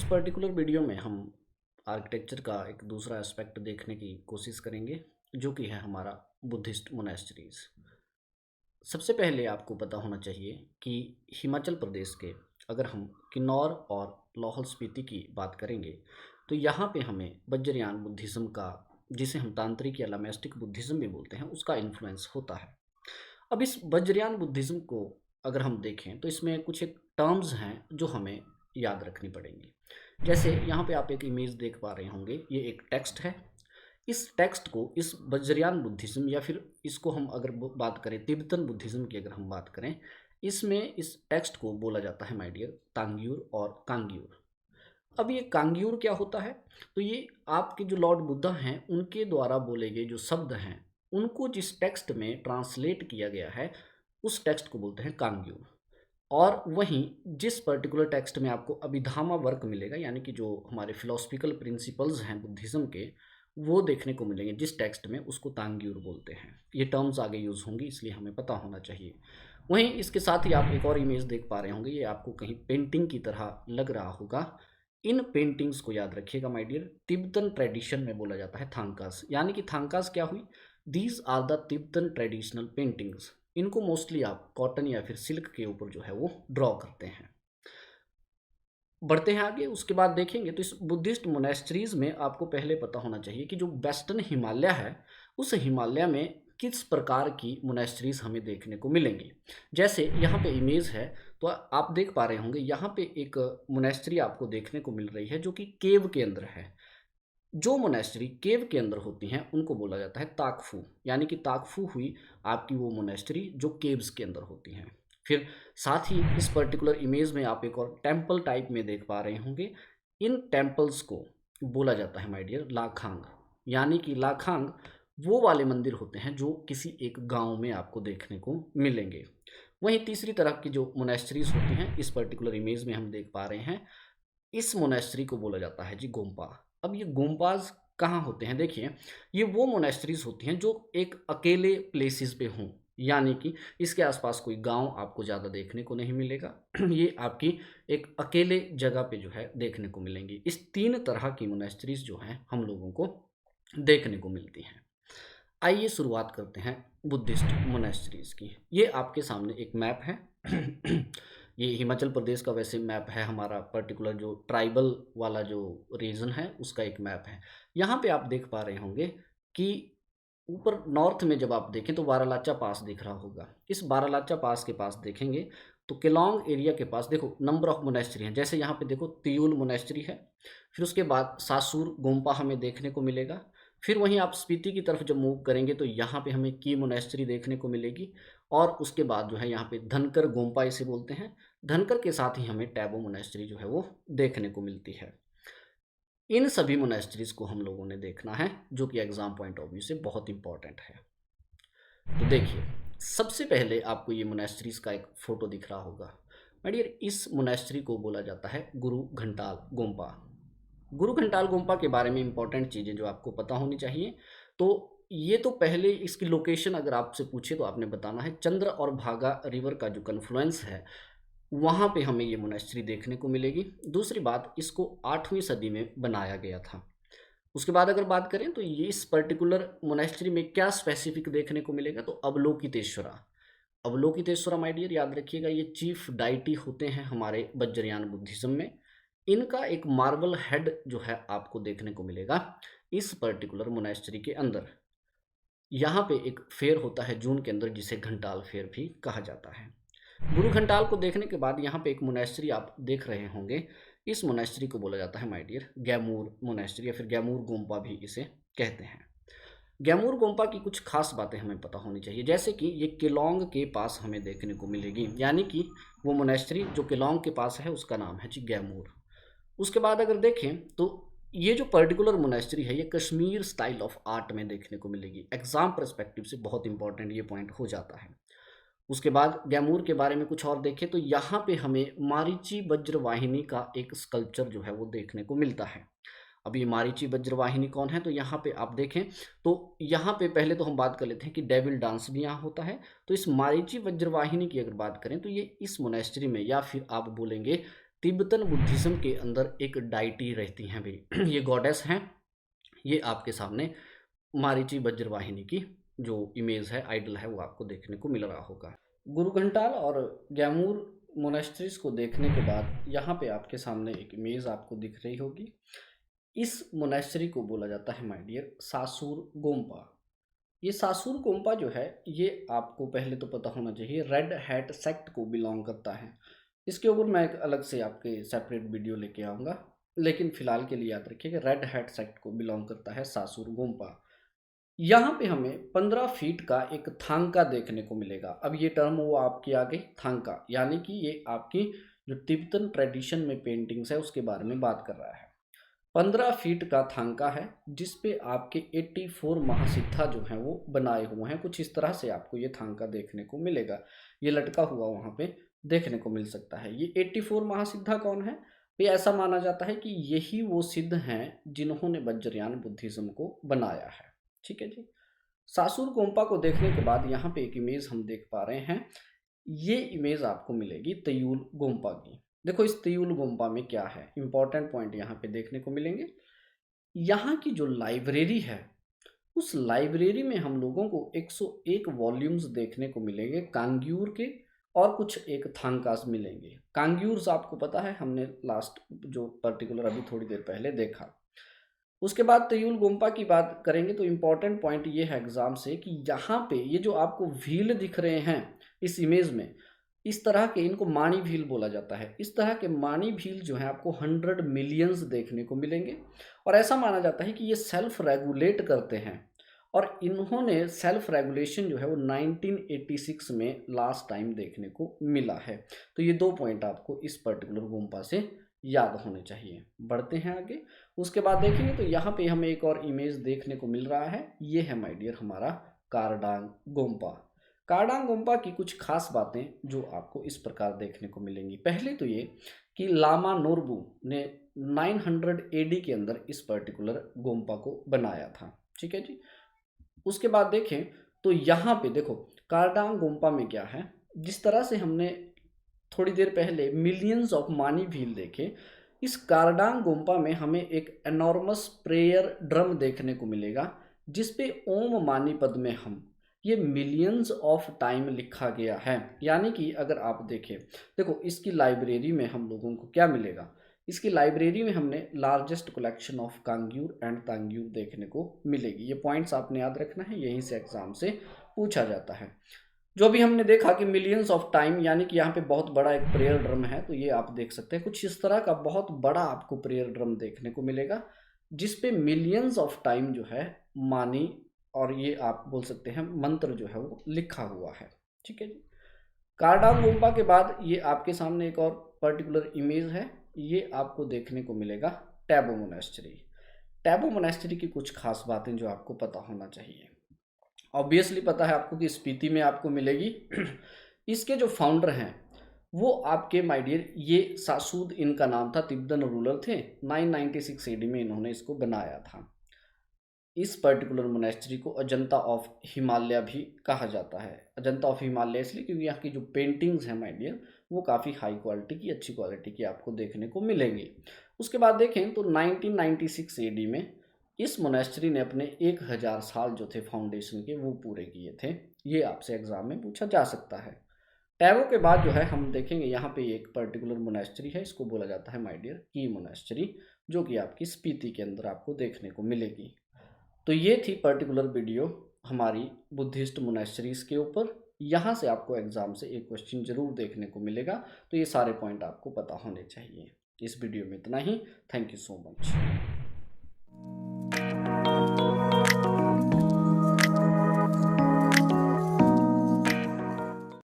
Particular video में हम architecture का एक दूसरा एस्पेक्ट देखने की कोशिश करेंगे जो कि है हमारा बुद्धिस्ट मोनेस्ट्रीज। सबसे पहले आपको पता होना चाहिए कि हिमाचल प्रदेश के अगर हम किन्नौर और लाहौल स्पीति की बात करेंगे तो यहाँ पे हमें वज्रयान बुद्धिज़्म का, जिसे हम तांत्रिक या लामेस्टिक बुद्धिज़्म भी बोलते हैं, उसका इन्फ्लुएंस होता है। अब इस वज्रयान बुद्धिज़्म को अगर हम देखें तो इसमें कुछ एक टर्म्स हैं जो हमें याद रखनी पड़ेंगी। जैसे यहाँ पे आप एक इमेज देख पा रहे होंगे, ये एक टेक्स्ट है। इस टेक्स्ट को इस वज्रयान बुद्धिज़्म या फिर इसको हम अगर बात करें तिब्बतन बुद्धिज़्म की अगर हम बात करें, इसमें इस टेक्स्ट को बोला जाता है माय डियर तांग्यूर और कांग्यूर। अब ये कांग्यूर क्या होता है? तो ये आपके जो लॉर्ड बुद्धा हैं उनके द्वारा बोले गए जो शब्द हैं उनको जिस टेक्स्ट में ट्रांसलेट किया गया है उस टेक्स्ट को बोलते हैं कांग्यूर। और वहीं जिस पर्टिकुलर टेक्स्ट में आपको अभिधामा वर्क मिलेगा, यानी कि जो हमारे फिलोसफिकल प्रिंसिपल्स हैं बुद्धिज़्म के, वो देखने को मिलेंगे जिस टेक्स्ट में, उसको तांग्यूर बोलते हैं। ये टर्म्स आगे यूज़ होंगी इसलिए हमें पता होना चाहिए। वहीं इसके साथ ही आप एक और इमेज देख पा रहे होंगे, ये आपको कहीं पेंटिंग की तरह लग रहा होगा। इन पेंटिंग्स को याद रखिएगा माय डियर, तिब्बतन ट्रेडिशन में बोला जाता है थांकास। यानी कि थांकास क्या हुई? These are the Tibetan traditional paintings. इनको मोस्टली आप कॉटन या फिर सिल्क के ऊपर जो है वो ड्रॉ करते हैं। बढ़ते हैं आगे, उसके बाद देखेंगे तो इस बुद्धिस्ट मोनेस्ट्रीज में आपको पहले पता होना चाहिए कि जो वेस्टर्न हिमालय है उस हिमालय में किस प्रकार की मोनेस्ट्रीज हमें देखने को मिलेंगी। जैसे यहाँ पे इमेज है तो आप देख पा रहे होंगे, यहाँ पे एक मोनेस्ट्री आपको देखने को मिल रही है जो कि केव के अंदर है। जो मोनेस्ट्री केव के अंदर होती हैं उनको बोला जाता है ताकफू, यानी कि ताकफू हुई आपकी वो मोनेस्ट्री जो केव्स के अंदर होती हैं। फिर साथ ही इस पर्टिकुलर इमेज में आप एक और टेम्पल टाइप में देख पा रहे होंगे। इन टेम्पल्स को बोला जाता है माय डियर लाखांग, यानी कि लाखांग वो वाले मंदिर होते हैं जो किसी एक गांव में आपको देखने को मिलेंगे। वहीं तीसरी तरह की जो मोनेस्ट्रीज होती हैं इस पर्टिकुलर इमेज में हम देख पा रहे हैं, इस मोनेस्ट्री को बोला जाता है जी गोम्पा। अब ये गोम्पाज कहाँ होते हैं? देखिए, ये वो मोनेस्ट्रीज होती हैं जो एक अकेले प्लेसेस पे हों, यानी कि इसके आसपास कोई गांव आपको ज़्यादा देखने को नहीं मिलेगा। ये आपकी एक अकेले जगह पे जो है देखने को मिलेंगी। इस तीन तरह की मोनेस्ट्रीज जो हैं हम लोगों को देखने को मिलती हैं। आइए शुरुआत करते हैं बुद्धिस्ट मोनेस्ट्रीज की। ये आपके सामने एक मैप है। ये हिमाचल प्रदेश का वैसे मैप है, हमारा पर्टिकुलर जो ट्राइबल वाला जो रीजन है उसका एक मैप है। यहाँ पे आप देख पा रहे होंगे कि ऊपर नॉर्थ में जब आप देखें तो बारालाचा पास दिख रहा होगा। इस बारालाचा पास के पास देखेंगे तो केलोंग एरिया के पास देखो नंबर ऑफ मोनेस्ट्री हैं। जैसे यहाँ पे देखो तियुल मोनेस्ट्री है, फिर उसके बाद सासुर गोम्पा हमें देखने को मिलेगा। फिर वहीं आप स्पीति की तरफ जब मूव करेंगे तो यहाँ पे हमें की मोनेस्ट्री देखने को मिलेगी। और उसके बाद जो है यहाँ पे धनकर गोम्पा इसे बोलते हैं। धनकर के साथ ही हमें टैबो मोनेस्ट्री जो है वो देखने को मिलती है। इन सभी मोनेस्ट्रीज को हम लोगों ने देखना है जो कि एग्जाम पॉइंट ऑफ व्यू से बहुत इंपॉर्टेंट है। तो देखिए, सबसे पहले आपको ये मोनेस्ट्रीज का एक फोटो दिख रहा होगा। माय डियर, इस मोनेस्ट्री को बोला जाता है गुरु घंटाल गोम्पा। गुरु घंटाल गोम्पा के बारे में इंपॉर्टेंट चीज़ें जो आपको पता होनी चाहिए, तो ये तो पहले इसकी लोकेशन अगर आपसे पूछे तो आपने बताना है चंद्र और भागा रिवर का जो कन्फ्लुएंस है वहाँ पे हमें ये मोनेस्ट्री देखने को मिलेगी। दूसरी बात, इसको 8वीं सदी में बनाया गया था। उसके बाद अगर बात करें तो ये इस पर्टिकुलर मोनेस्ट्री में क्या स्पेसिफिक देखने को मिलेगा, तो अवलोकितेश्वरा। अवलोकितेश्वरा माय डियर याद रखिएगा, ये चीफ डाइटी होते हैं हमारे वज्रयान बुद्धिज्म में। इनका एक मार्बल हेड जो है आपको देखने को मिलेगा इस पर्टिकुलर मोनेस्ट्री के अंदर। यहाँ पे एक फेयर होता है जून के अंदर जिसे घंटाल फेयर भी कहा जाता है। गुरु घंटाल को देखने के बाद यहाँ पे एक मोनेस्ट्री आप देख रहे होंगे। इस मोनेस्ट्री को बोला जाता है माय डियर गैमूर मोनेस्ट्री या फिर गैमूर गोम्पा भी इसे कहते हैं। गैमूर गोम्पा की कुछ खास बातें हमें पता होनी चाहिए, जैसे कि ये केलोंग के पास हमें देखने को मिलेगी, यानी कि वो मोनेस्ट्री जो केलोंग के पास है उसका नाम है जी गैमूर। उसके बाद अगर देखें तो ये जो पर्टिकुलर मोनेस्ट्री है ये कश्मीर स्टाइल ऑफ आर्ट में देखने को मिलेगी। एग्जाम परस्पेक्टिव से बहुत इंपॉर्टेंट ये पॉइंट हो जाता है। उसके बाद गैमूर के बारे में कुछ और देखें तो यहाँ पे हमें मारीची वज्रवाहिनी का एक स्कल्पचर जो है वो देखने को मिलता है। अब ये मारीची वज्रवाहिनी कौन है, तो यहाँ पे आप देखें तो यहाँ पे पहले तो हम बात कर लेते हैं कि डेविल डांस भी यहाँ होता है। तो इस मारीची वज्रवाहिनी की अगर बात करें तो ये इस मोनेस्ट्री में, या फिर आप बोलेंगे तिब्बतन बुद्धिज्म के अंदर एक डाइटी रहती हैं भी। ये गॉडेस हैं। ये आपके सामने मारीची वज्रवाहिनी की जो इमेज है, आइडल है, वो आपको देखने को मिल रहा होगा। गुरु घंटाल और गैमूर मोनेस्ट्रीज को देखने के बाद यहाँ पे आपके सामने एक इमेज आपको दिख रही होगी। इस मोनेस्ट्री को बोला जाता है माय डियर सासुर गोम्पा। ये सासुर गोम्पा जो है ये आपको पहले तो पता होना चाहिए रेड हैट सेक्ट को बिलोंग करता है। इसके ऊपर मैं एक अलग से आपके सेपरेट वीडियो लेके आऊँगा, लेकिन फिलहाल के लिए याद रखिए कि रेड हैट सेक्ट को बिलोंग करता है सासुर गोम्पा। यहाँ पे हमें 15 फीट का एक थांका देखने को मिलेगा। अब ये टर्म वो आपकी आ गई थांका, यानी कि ये आपकी जो तिब्बतन ट्रेडिशन में पेंटिंग्स है उसके बारे में बात कर रहा है। 15 फीट का थांका है जिस पे आपके 84 महासिद्धा जो हैं वो बनाए हुए हैं। कुछ इस तरह से आपको ये थांका देखने को मिलेगा। ये लटका हुआ वहाँ पे देखने को मिल सकता है। ये 84 महासिद्धा कौन है? ये ऐसा माना जाता है कि यही वो सिद्ध हैं जिन्होंने वज्रयान बुद्धिज्म को बनाया है। ठीक है जी। सासुर गोम्पा को देखने के बाद यहाँ पे एक इमेज हम देख पा रहे हैं। ये इमेज आपको मिलेगी तयूल गोम्पा की। देखो इस तयूल गोम्पा में क्या है, इंपॉर्टेंट पॉइंट यहाँ पे देखने को मिलेंगे। यहाँ की जो लाइब्रेरी है उस लाइब्रेरी में हम लोगों को 101 वॉल्यूम्स देखने को मिलेंगे कांग्यूर के, और कुछ एक थांकास मिलेंगे। कांग्यूर्स आपको पता है, हमने लास्ट जो पर्टिकुलर अभी थोड़ी देर पहले देखा। उसके बाद तयूल गोम्पा की बात करेंगे तो इम्पॉर्टेंट पॉइंट ये है एग्जाम से कि यहाँ पे ये जो आपको व्हील दिख रहे हैं इस इमेज में, इस तरह के इनको माणी व्हील बोला जाता है। इस तरह के माणी व्हील जो है आपको 100 मिलियंस देखने को मिलेंगे, और ऐसा माना जाता है कि ये सेल्फ रेगुलेट करते हैं, और इन्होंने सेल्फ रेगुलेशन जो है वो 1986 में लास्ट टाइम देखने को मिला है। तो ये 2 पॉइंट आपको इस पर्टिकुलर गोम्पा से याद होने चाहिए। बढ़ते हैं आगे। उसके बाद देखेंगे तो यहाँ पे हमें एक और इमेज देखने को मिल रहा है। ये है माय डियर हमारा कारडांग गोम्पा। कारडांग गोम्पा की कुछ खास बातें जो आपको इस प्रकार देखने को मिलेंगी। पहले तो ये कि लामा नोरबू ने 900 एडी के अंदर इस पर्टिकुलर गोम्पा को बनाया था। ठीक है जी। उसके बाद देखें तो यहाँ पे देखो कारडांग गोम्पा में क्या है, जिस तरह से हमने थोड़ी देर पहले मिलियंस ऑफ मानी व्हील देखे, इस कारडांग गोम्पा में हमें एक एनॉर्मस प्रेयर ड्रम देखने को मिलेगा जिस पे ओम मानी पद में हम ये मिलियंस ऑफ टाइम लिखा गया है। यानी कि अगर आप देखें, देखो इसकी लाइब्रेरी में हम लोगों को क्या मिलेगा, इसकी लाइब्रेरी में हमने लार्जेस्ट कलेक्शन ऑफ कांग्यूर एंड तांग्यूर देखने को मिलेगी। ये पॉइंट्स आपने याद रखना है, यहीं से एग्जाम से पूछा जाता है। जो भी हमने देखा कि मिलियंस ऑफ टाइम, यानी कि यहाँ पे बहुत बड़ा एक प्रेयर ड्रम है, तो ये आप देख सकते हैं कुछ इस तरह का बहुत बड़ा आपको प्रेयर ड्रम देखने को मिलेगा जिस पे मिलियंस ऑफ टाइम जो है मानी, और ये आप बोल सकते हैं मंत्र जो है वो लिखा हुआ है। ठीक है जी। कारडांग गोम्पा के बाद ये आपके सामने एक और पर्टिकुलर इमेज है, ये आपको देखने को मिलेगा टैबो मोनेस्ट्री। टैबो मोनेस्ट्री की कुछ खास बातें जो आपको पता होना चाहिए। ऑब्वियसली पता है आपको कि स्पीति में आपको मिलेगी। इसके जो फाउंडर हैं वो आपके माय डियर ये सासूद इनका नाम था, तिब्बतन रूलर थे। 996 एडी में इन्होंने इसको बनाया था। इस पर्टिकुलर मोनेस्ट्री को अजंता ऑफ हिमालय भी कहा जाता है। अजंता ऑफ हिमालय इसलिए क्योंकि यहाँ की जो पेंटिंग्स हैं माय डियर वो काफ़ी हाई क्वालिटी की, अच्छी क्वालिटी की आपको देखने को मिलेंगी। उसके बाद देखें तो 1996 एडी में इस मोनेस्ट्री ने अपने 1000 साल जो थे फाउंडेशन के वो पूरे किए थे। ये आपसे एग्जाम में पूछा जा सकता है। टैबो के बाद जो है हम देखेंगे यहाँ पे एक पर्टिकुलर मोनेस्ट्री है, इसको बोला जाता है माय डियर की मोनेस्ट्री, जो कि आपकी स्पीति के अंदर आपको देखने को मिलेगी। तो ये थी पर्टिकुलर वीडियो हमारी बुद्धिस्ट मोनेस्ट्रीज के ऊपर। यहाँ से आपको एग्जाम से एक क्वेश्चन जरूर देखने को मिलेगा, तो ये सारे पॉइंट आपको पता होने चाहिए। इस वीडियो में इतना ही। Thank you so much.